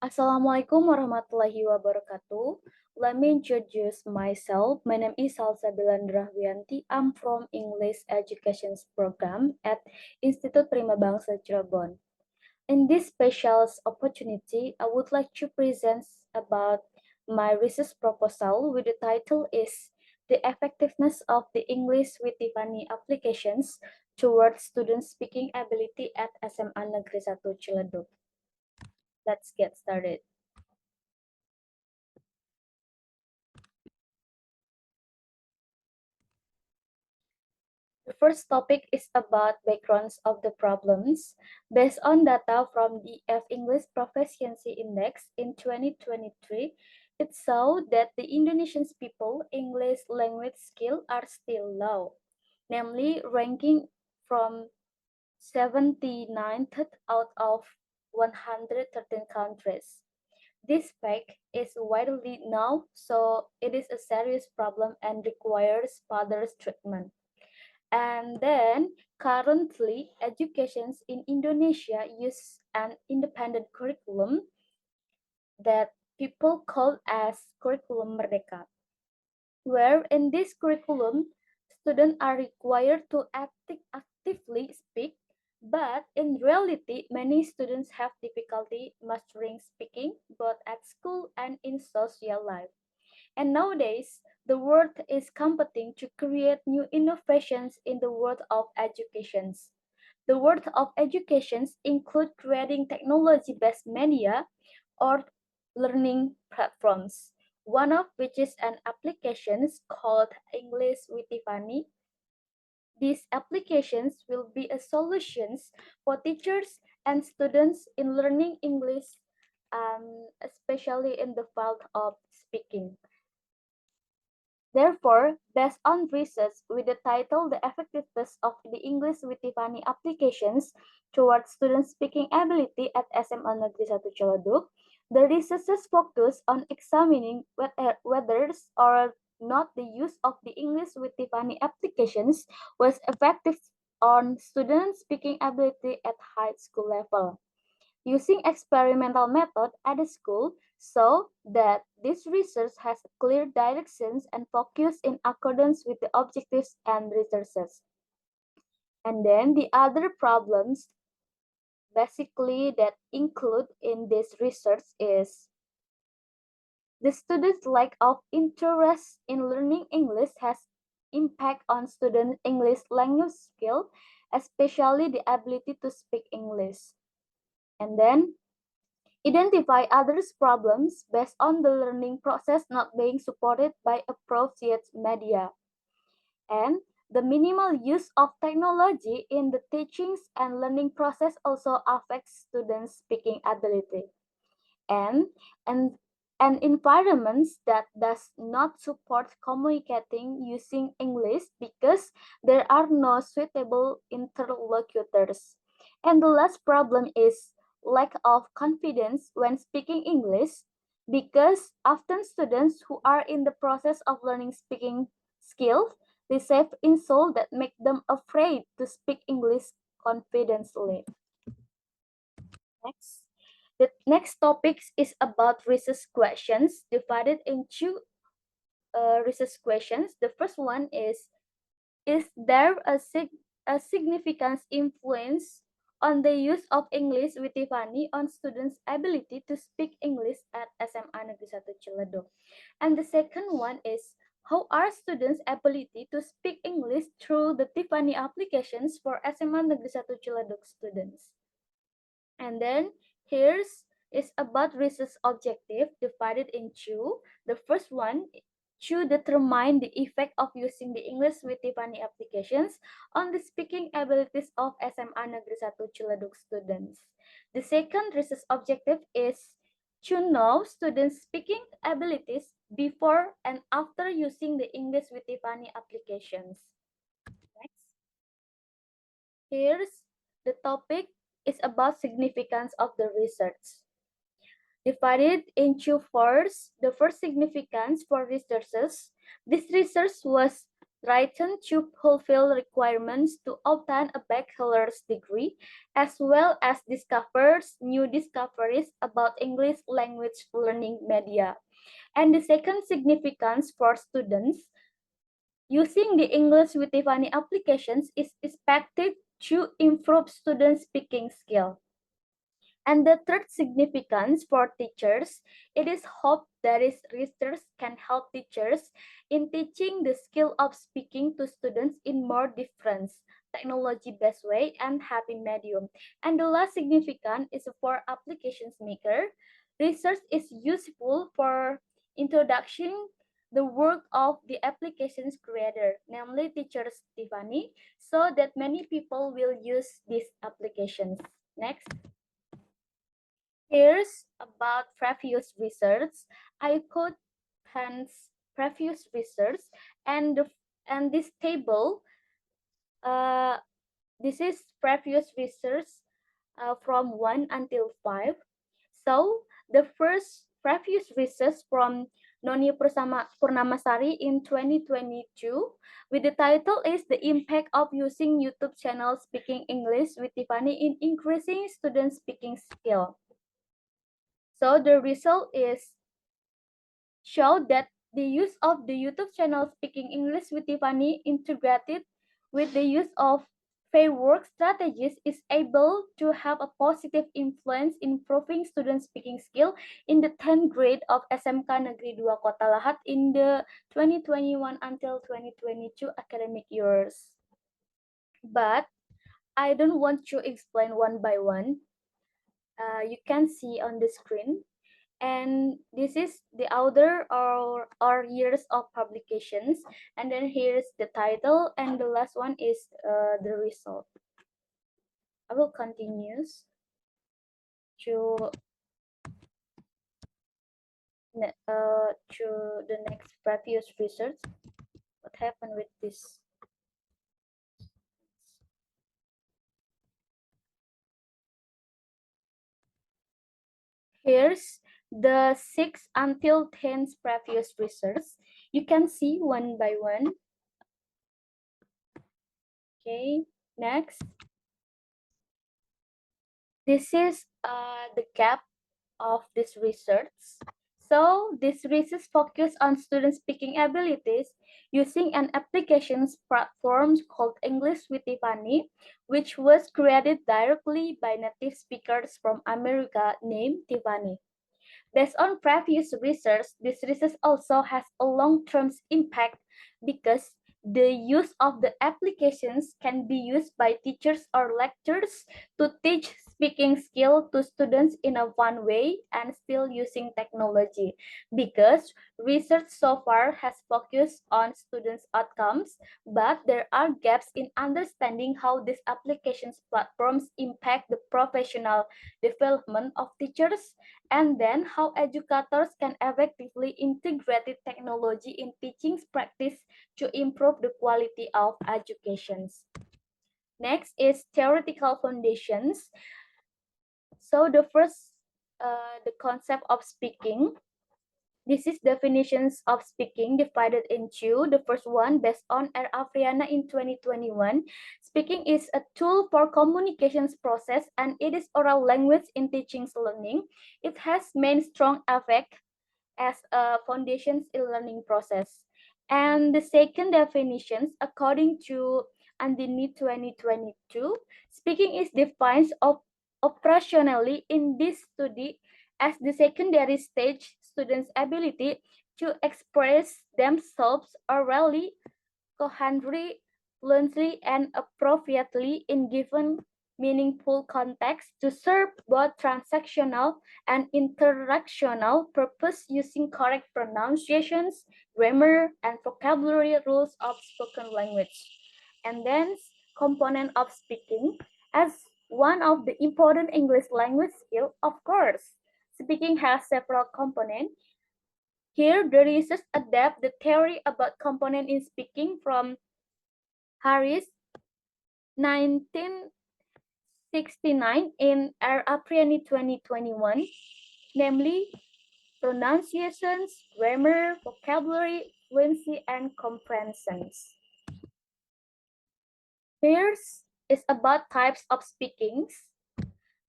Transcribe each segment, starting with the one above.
Assalamualaikum warahmatullahi wabarakatuh. Let me introduce myself. My name is Salsa Bilandra Wianti. I'm from English Education Program at Institut Prima Bangsa Cirebon. In this special opportunity, I would like to present about my research proposal with the title is The Effectiveness of the English with Tiffany Applications Towards Student Speaking Ability at SMA Negeri 1 Ciledug. Let's get started. The first topic is about backgrounds of the problems. Based on data from the F English Proficiency Index in 2023, it showed that the Indonesian people English language skill are still low, namely ranking from 79th out of 113 countries. This fact is widely known, so it is a serious problem and requires further treatment. And then currently educations in Indonesia use an independent curriculum that people call as curriculum merdeka, where in this curriculum students are required to actively speak, but in reality many students have difficulty mastering speaking both at school and in social life. And nowadays, the world is competing to create new innovations in the world of educations. The world of educations include creating technology-based media or learning platforms, one of which is an application called English with Tiffany. These applications will be a solutions for teachers and students in learning English, especially in the field of speaking. Therefore, based on research with the title The Effectiveness of the English with Tiffany Applications Towards Student Speaking Ability at SMA Negeri 1 Ciledug, the researchers focus on examining whether or not the use of the English with Tiffany applications was effective on student speaking ability at high school level. Using experimental method at the school so that this research has a clear directions and focus in accordance with the objectives and researches. And then the other problems basically that include in this research is the students' lack of interest in learning English has impact on student English language skill, especially the ability to speak English. And then identify others' problems based on the learning process not being supported by appropriate media. And the minimal use of technology in the teachings and learning process also affects students' speaking ability. And, and, and environments that does not support communicating using English because there are no suitable interlocutors. And the last problem is lack of confidence when speaking English because often students who are in the process of learning speaking skills receive insults that make them afraid to speak English confidently. Next. The next topic is about research questions divided into research questions. The first one is there a significant influence on the use of English with Tiffany on students' ability to speak English at SMA Negeri 1 Ciledug? And the second one is how are students' ability to speak English through the Tiffany applications for SMA Negeri 1 Ciledug students? And then here's is about research objective divided in two. The first one to determine the effect of using the English with Tiffany applications on the speaking abilities of SMA Negeri 1 Ciledug students. The second research objective is to know students' speaking abilities before and after using the English with Tiffany applications. Next. Here's the topic is about significance of the research. Divided into fours, the first significance for researchers, this research was written to fulfill requirements to obtain a bachelor's degree, as well as discovers new discoveries about English language learning media. And the second significance for students using the English with Tiffany applications is expected to improve student speaking skill. And the third significance for teachers, it is hoped that is research can help teachers in teaching the skill of speaking to students in more different technology-based way and happy medium. And the last significant is for applications maker. Research is useful for introduction the work of the applications creator, namely teachers Tiffany, so that many people will use these applications. Next. Here's about previous research. I quote Hans previous research and this table. Uh, this is previous research from 1 until 5. So the first previous research from Noni Purnamasari in 2022 with the title is The Impact of Using YouTube Channel Speaking English with Tiffany in Increasing Student Speaking Skill. So the result is show that the use of the YouTube channel Speaking English with Tiffany integrated with the use of fair work strategies is able to have a positive influence in improving student speaking skill in the 10th grade of SMK Negeri 2 Kota Lahat in the 2021 until 2022 academic years. But I don't want to explain one by one. You can see on the screen. And this is the author or years of publications, and then here's the title, and the last one is the result. I will continue to the next previous research. What happened with this? Here's the 6 until 10 previous research. You can see one by one. Okay, next. This is the gap of this research. So this research focused on student speaking abilities using an applications platform called English with Tiffany, which was created directly by native speakers from America named Tiffany. Based on previous research, this research also has a long-term impact because the use of the applications can be used by teachers or lecturers to teach speaking skill to students in a one way and still using technology, because research so far has focused on students' outcomes, but there are gaps in understanding how these applications platforms impact the professional development of teachers, and then how educators can effectively integrate technology in teaching practice to improve the quality of education. Next is theoretical foundations. So the first, the concept of speaking. This is definitions of speaking divided into the first one based on R. Afriana in 2021. Speaking is a tool for communications process and it is oral language in teaching learning. It has main strong effect as a foundations in learning process. And the second definitions, according to Andini 2022, speaking is defined operationally in this study as the secondary stage students' ability to express themselves orally, coherently, fluently, and appropriately in given meaningful context to serve both transactional and interactional purpose using correct pronunciations, grammar, and vocabulary rules of spoken language. And then component of speaking as one of the important English language skill, of course. Speaking has several components. Here, the research adapt the theory about component in speaking from Harris 1969 in R. Apriani 2021, namely pronunciations, grammar, vocabulary, fluency, and comprehensions. Here is about types of speakings.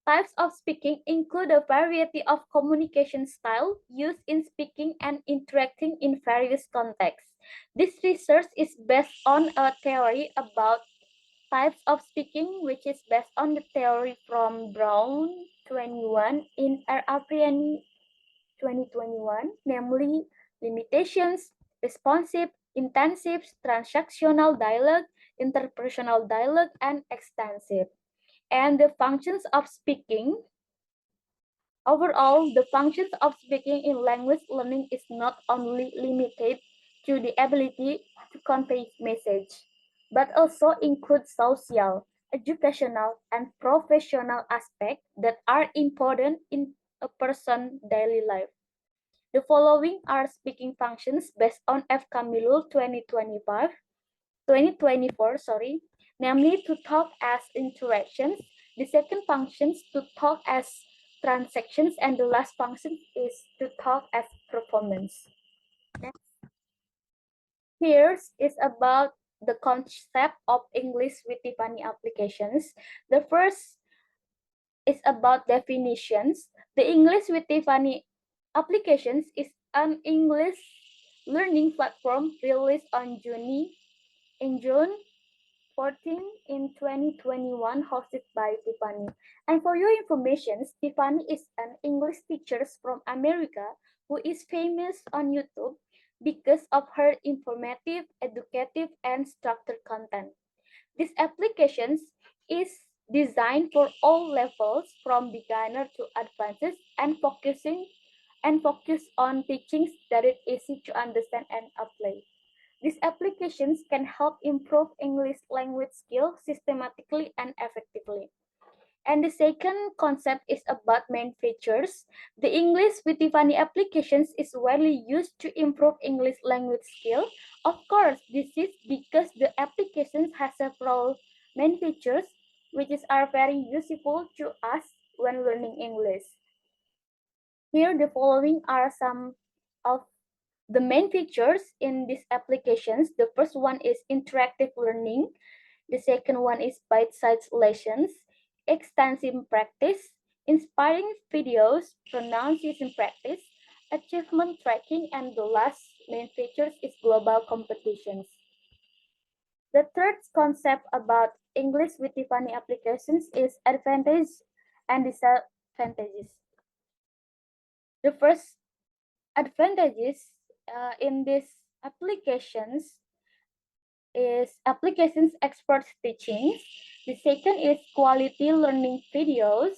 Types of speaking include a variety of communication style used in speaking and interacting in various contexts. This research is based on a theory about types of speaking, which is based on the theory from Brown 21 in R. Apriani 2021, namely limitations, responsive, intensive, transactional dialogue, interpersonal dialogue, and extensive. And the functions of speaking. Overall, the functions of speaking in language learning is not only limited to the ability to convey message, but also includes social, educational, and professional aspects that are important in a person's daily life. The following are speaking functions based on F. Camilo 2024, namely to talk as interactions. The second functions to talk as transactions, and the last function is to talk as performance. Next. Here is about the concept of English with Tiffany applications. The first is about definitions. The English with Tiffany applications is an English learning platform released on June 14 in 2021, hosted by Tiffany. And for your information, Tiffany is an English teacher from America who is famous on YouTube because of her informative, educative, and structured content. This application is designed for all levels from beginner to advanced and focus on teachings that is easy to understand and apply. These applications can help improve English language skills systematically and effectively. And the second concept is about main features. The English with Tiffany applications is widely used to improve English language skill. Of course, this is because the applications has several main features which are very useful to us when learning English. Here, the following are some of the main features in these applications. The first one is interactive learning. The second one is bite-sized lessons, extensive practice, inspiring videos, pronunciation practice, achievement tracking, and the last main features is global competitions. The third concept about English with Tiffany applications is advantages and disadvantages. The first advantages in these applications is applications expert teachings. The second is quality learning videos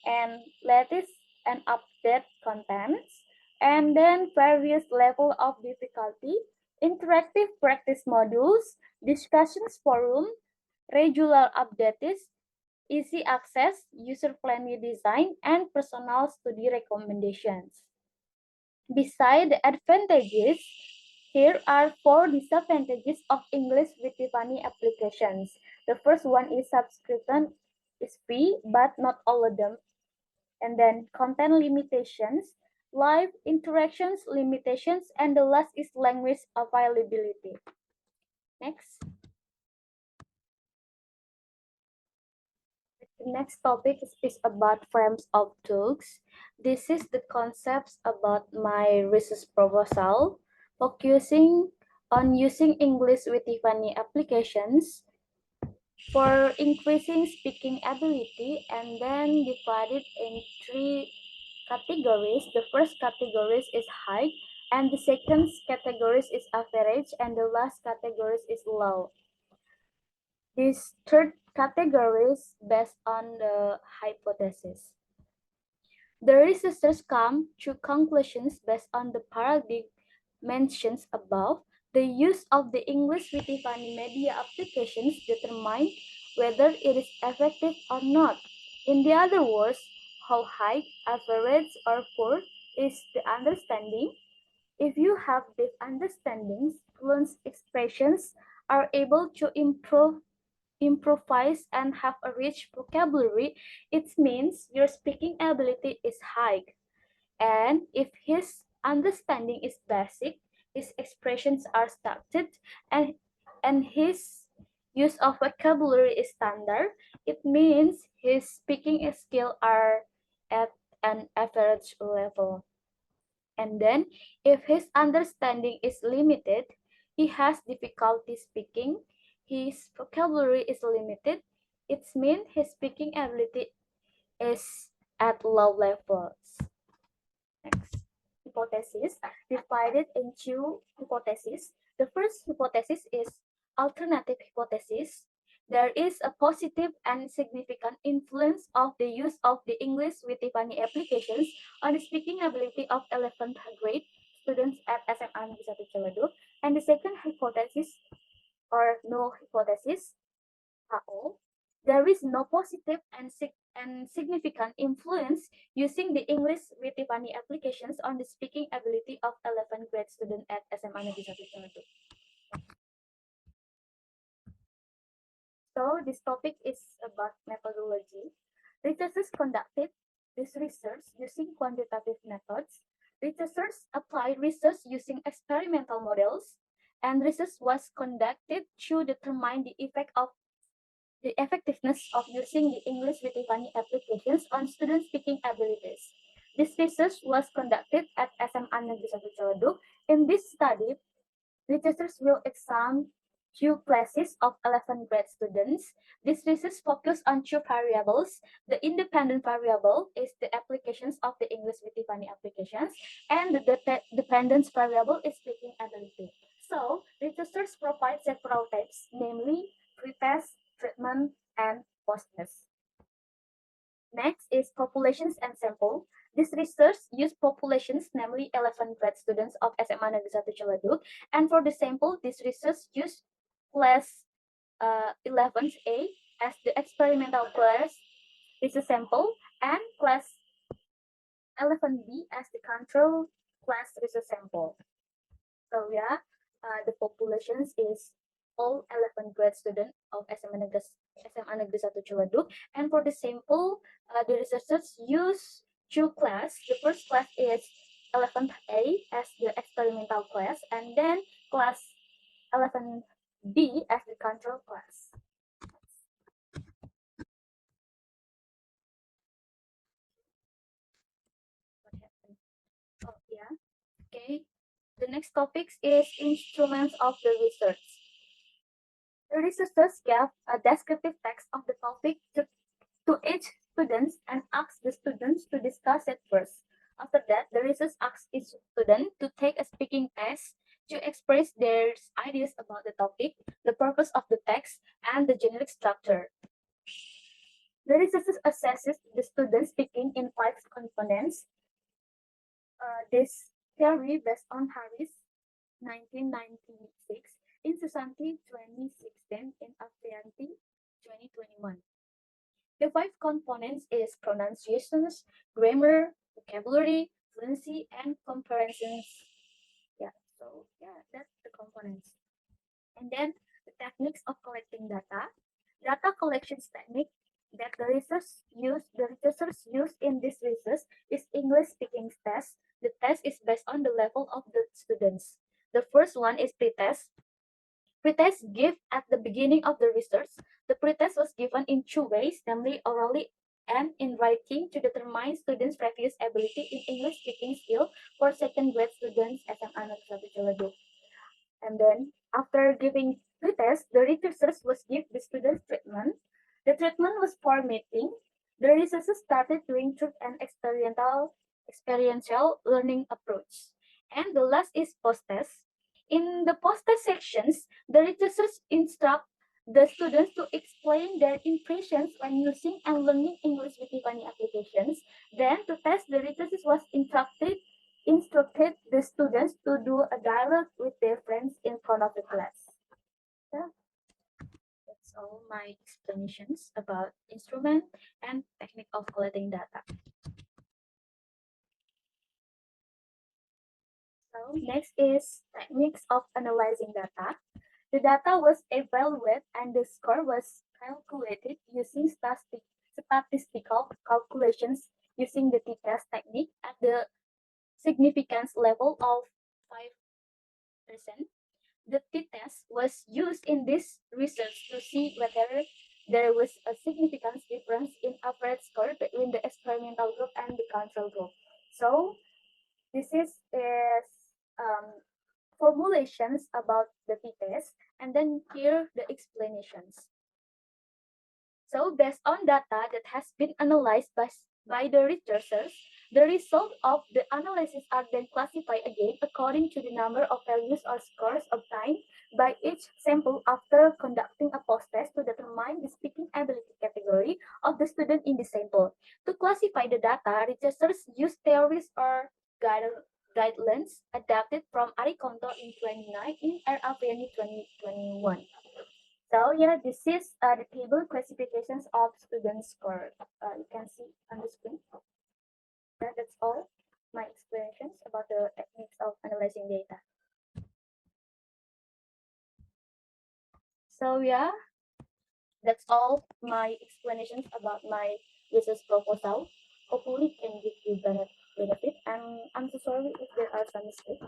and latest and update contents. And then various level of difficulty, interactive practice modules, discussions forum, regular updates, easy access, user-friendly design, and personal study recommendations. Beside the advantages, here are 4 disadvantages of English with Tiffany applications. The first one is subscription is free, but not all of them. And then content limitations, live interactions limitations, and the last is language availability. Next. The next topic is about frames of talks. This is the concepts about my research proposal, focusing on using English with Tiffany applications for increasing speaking ability, and then divided in 3 categories. The first category is high, and the second category is average, and the last category is low. This third category is based on the hypothesis. The researchers come to conclusions based on the paradigm mentioned above. The use of the English with Tiffany media applications determine whether it is effective or not. In the other words, how high, average, or poor is the understanding. If you have deep understandings, fluent expressions are able to improvise and have a rich vocabulary, it means your speaking ability is high. And if his understanding is basic, his expressions are structured, and his Use of vocabulary is standard. It means his speaking skill are at an average level. And then, if his understanding is limited, he has difficulty speaking, his vocabulary is limited, it means his speaking ability is at low levels. Next, hypothesis divided into hypotheses. The first hypothesis is alternative hypothesis. There is a positive and significant influence of the use of the English with Tiffany applications on the speaking ability of 11th grade students at SMA Negeri 1 Ciledug. And the second hypothesis or no hypothesis HO, there is no positive and significant influence using the English with Tiffany applications on the speaking ability of 11th grade student at SMA Negeri 1 Ciledug. So this topic is about methodology. Researchers conducted this research using quantitative methods. Researchers applied research using experimental models, and research was conducted to determine the effectiveness of using the English with Tiffany applications on student speaking abilities. This research was conducted at SMA Negeri 1 Ciledug. In this study, researchers will examine two classes of 11th grade students. This research focused on two variables. The independent variable is the applications of the English with Tiffany applications, and the dependence variable is speaking ability. So, researchers provide several types, namely pretest, treatment, and post-test. Next is populations and sample. This research used populations, namely 11th grade students of SMA Negeri 1 Ciledug. And for the sample, this research used class 11A as the experimental class research sample and class 11B as the control class research sample. So yeah, the populations is all 11th grade student of SMA Negeri 1 Ciledug. And for the sample, the researchers use two class. The first class is 11th A as the experimental class, and then class 11B as the control class. What happened? Oh yeah, okay. The next topic is instruments of the research. The researchers gave a descriptive text of the topic to each student and asked the students to discuss it first. After that, the research asked each student to take a speaking test to express their ideas about the topic, the purpose of the text, and the generic structure. The researchers assesses the students speaking in 5 components. This theory based on Harris 1996, in Susanti 2016, in Aprianti 2021. The 5 components is pronunciations, grammar, vocabulary, fluency, and comparisons. Yeah, so yeah, that's the components. And then the techniques of collecting data. Data collections technique that the researchers use in this research is English speaking test. The test is based on the level of the students. The first one is pretest. Pretest give at the beginning of the research. The pretest was given in two ways, namely orally and in writing, to determine students' previous ability in English speaking skill for second grade students at SMA Negeri 1 Ciledug. And then after giving pretest, the researchers was give the students treatment. The treatment was formatting. The researchers started doing truth and experiential learning approach. And the last is post-test. In the post-test sections, the researchers instruct the students to explain their impressions when using and learning English with Tiffany applications. Then to test, the researchers was instructed the students to do a dialogue with their friends in front of the class. So that's all my explanations about instrument and technique of collecting data. So next is techniques of analyzing data. The data was evaluated and the score was calculated using statistical calculations using the t-test technique at the significance level of 5%. The t-test was used in this research to see whether there was a significant difference in average score between the experimental group and the control group. So this is formulations about the t-test, and then here the explanations. So, based on data that has been analyzed by the researchers, the result of the analysis are then classified again according to the number of values or scores obtained by each sample after conducting a post-test to determine the speaking ability category of the student in the sample. To classify the data, researchers use theories or guidelines adapted from Arikonto in 29 in Aviani 2021. So yeah, this is the table classifications of student score. You can see on the screen. That's all my explanations about the techniques of analyzing data. So yeah, that's all my explanations about my research proposal. Hopefully, it can give you benefit. And I'm so sorry if there are some mistakes.